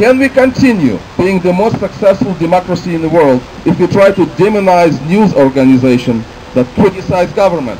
Can we continue being the most successful democracy in the world if we try to demonize news organizations that criticize government?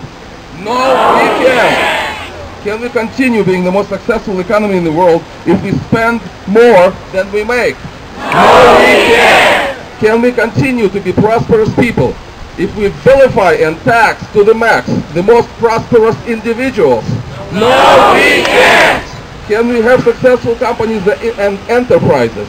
No, we can't. Can we continue being the most successful economy in the world if we spend more than we make? No, we can't. Can we continue to be prosperous people if we vilify and tax to the max the most prosperous individuals? No, we can't. Can we have successful companies and enterprises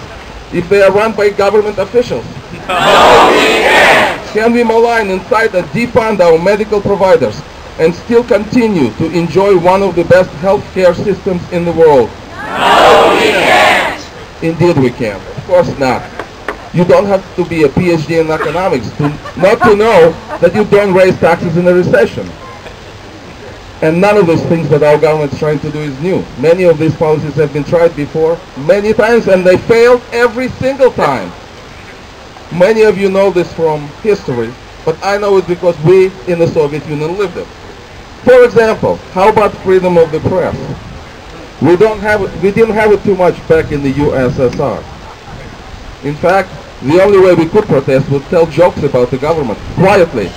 if they are run by government officials? No, we can't. Can we malign, incite, and defund our medical providers and still continue to enjoy one of the best healthcare systems in the world? No, we can't. Indeed we can. Of course not. You don't have to be a PhD in economics not to know that you don't raise taxes in a recession. And none of those things that our government is trying to do is new. Many of these policies have been tried before many times, and they failed every single time. Many of you know this from history, but I know it because we in the Soviet Union lived it. For example, how about freedom of the press? We didn't have it too much back in the USSR. In fact, the only way we could protest was tell jokes about the government, quietly,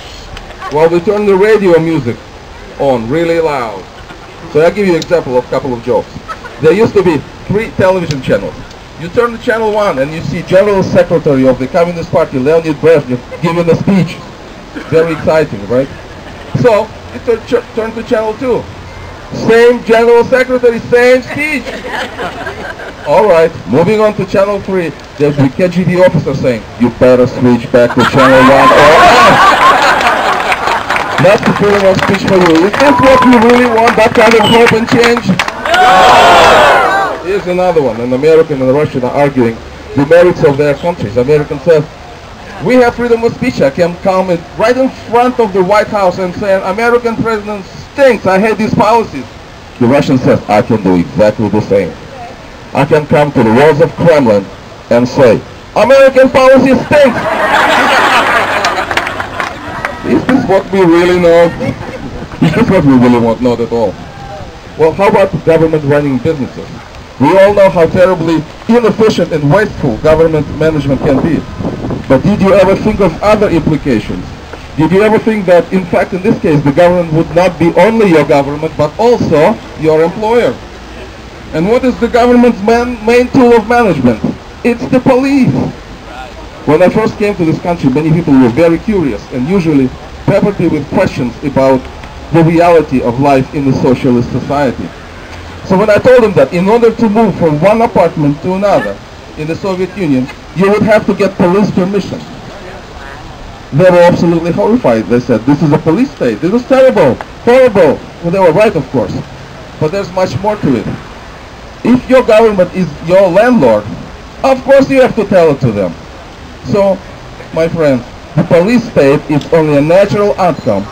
while we turned the radio music on really loud. So I'll give you an example of a couple of jokes. There used to be 3 television channels. You turn to channel 1 and you see General Secretary of the Communist Party, Leonid Brezhnev, giving a speech. Very exciting, right? So you turn to channel 2. Same General Secretary, same speech. Alright, moving on to channel 3, there's the KGB officer saying, you better switch back to channel 1 or else. That's the freedom of speech for you. Is this what you really want, that kind of hope and change? No! Here's another one. An American and a Russian are arguing the merits of their countries. American says, we have freedom of speech. I can come right in front of the White House and say, American president stinks. I hate these policies. The Russian says, I can do exactly the same. I can come to the walls of Kremlin and say, American policy stinks. Is this what we really know? Is this what we really want? Not at all. Well, how about government running businesses? We all know how terribly inefficient and wasteful government management can be. But did you ever think of other implications? Did you ever think that, in fact, in this case, the government would not be only your government, but also your employer? And what is the government's main tool of management? It's the police. When I first came to this country, many people were very curious and usually peppered me with questions about the reality of life in the socialist society. So when I told them that in order to move from one apartment to another in the Soviet Union, you would have to get police permission, they were absolutely horrified. They said, this is a police state. This is terrible, horrible. Well, they were right, of course. But there's much more to it. If your government is your landlord, of course you have to tell it to them. So, my friends, the police state is only a natural outcome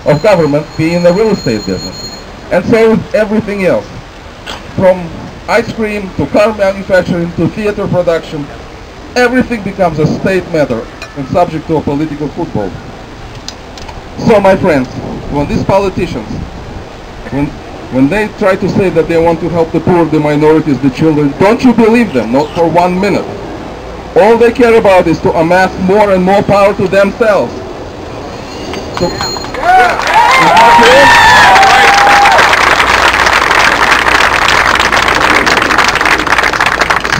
of government being in the real estate business. And so is everything else. From ice cream to car manufacturing to theater production, everything becomes a state matter and subject to a political football. So, my friends, when these politicians, when they try to say that they want to help the poor, the minorities, the children, don't you believe them, not for 1 minute. All they care about is to amass more and more power to themselves. So,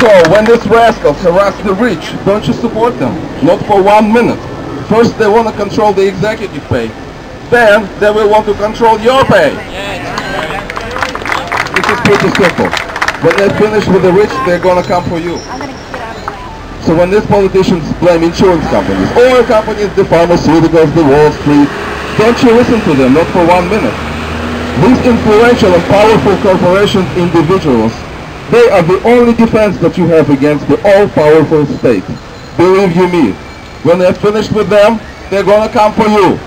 so when these rascals harass the rich, don't you support them? Not for 1 minute. First they want to control the executive pay. Then they will want to control your pay. This is pretty simple. When they finish with the rich, they're going to come for you. So when these politicians blame insurance companies, oil companies, the pharmaceuticals, the Wall Street, don't you listen to them, not for 1 minute. These influential and powerful corporations, individuals, they are the only defense that you have against the all-powerful state. Believe you me, when they're finished with them, they're going to come for you.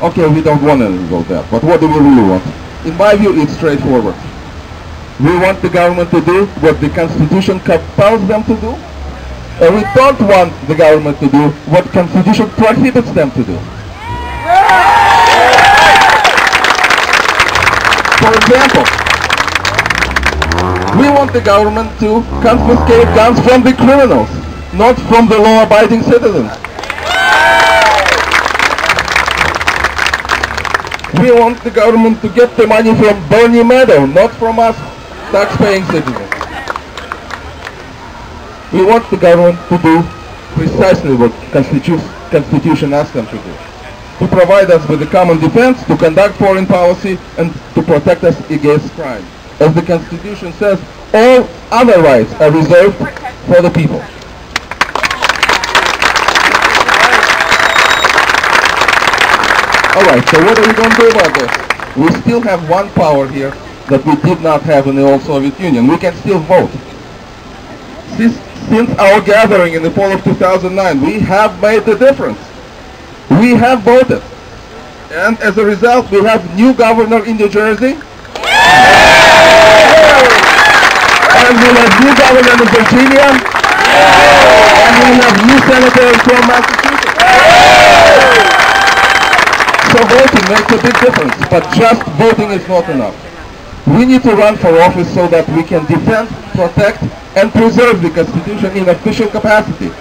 Okay, we don't want anything about that, but what do we really want? In my view, it's straightforward. We want the government to do what the Constitution compels them to do, and we don't want the government to do what the Constitution prohibits them to do. For example, We want the government to confiscate guns from the criminals, not from the law-abiding citizens. We want the government to get the money from Bernie Madoff, not from us tax-paying citizens. We want the government to do precisely what Constitution asks them to do. To provide us with a common defense, to conduct foreign policy, and to protect us against crime. As the Constitution says, all other rights are reserved for the people. Alright, so what are we going to do about this? We still have one power here that we did not have in the old Soviet Union. We can still vote. Since our gathering in the fall of 2009, we have made a difference. We have voted. And as a result, we have new governor in New Jersey. And we have new governor in Virginia. And we have new senators from Massachusetts. So voting makes a big difference, but just voting is not enough. We need to run for office so that we can defend, protect, and preserve the Constitution in official capacity.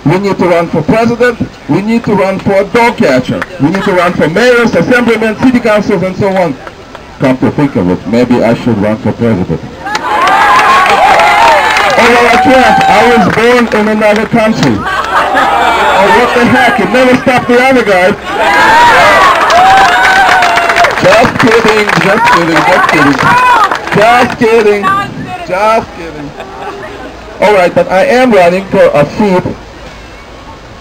We need to run for president, we need to run for a dog catcher, we need to run for mayors, assemblymen, city councils, and so on. Come to think of it, maybe I should run for president. Although I can't, I was born in another country. Oh, what the heck, it never stopped the other guy. Just kidding, just kidding, just kidding. Just kidding, just kidding. Alright, but I am running for a seat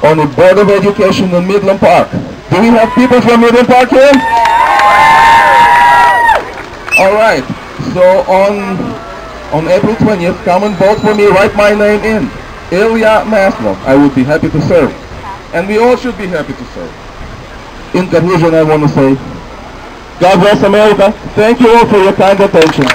on the Board of Education in Midland Park. Do we have people from Midland Park here? Alright, so on April 20th, come and vote for me, write my name in. Ilya Maslov. I would be happy to serve. And we all should be happy to serve. In conclusion, I want to say, God bless America. Thank you all for your kind attention.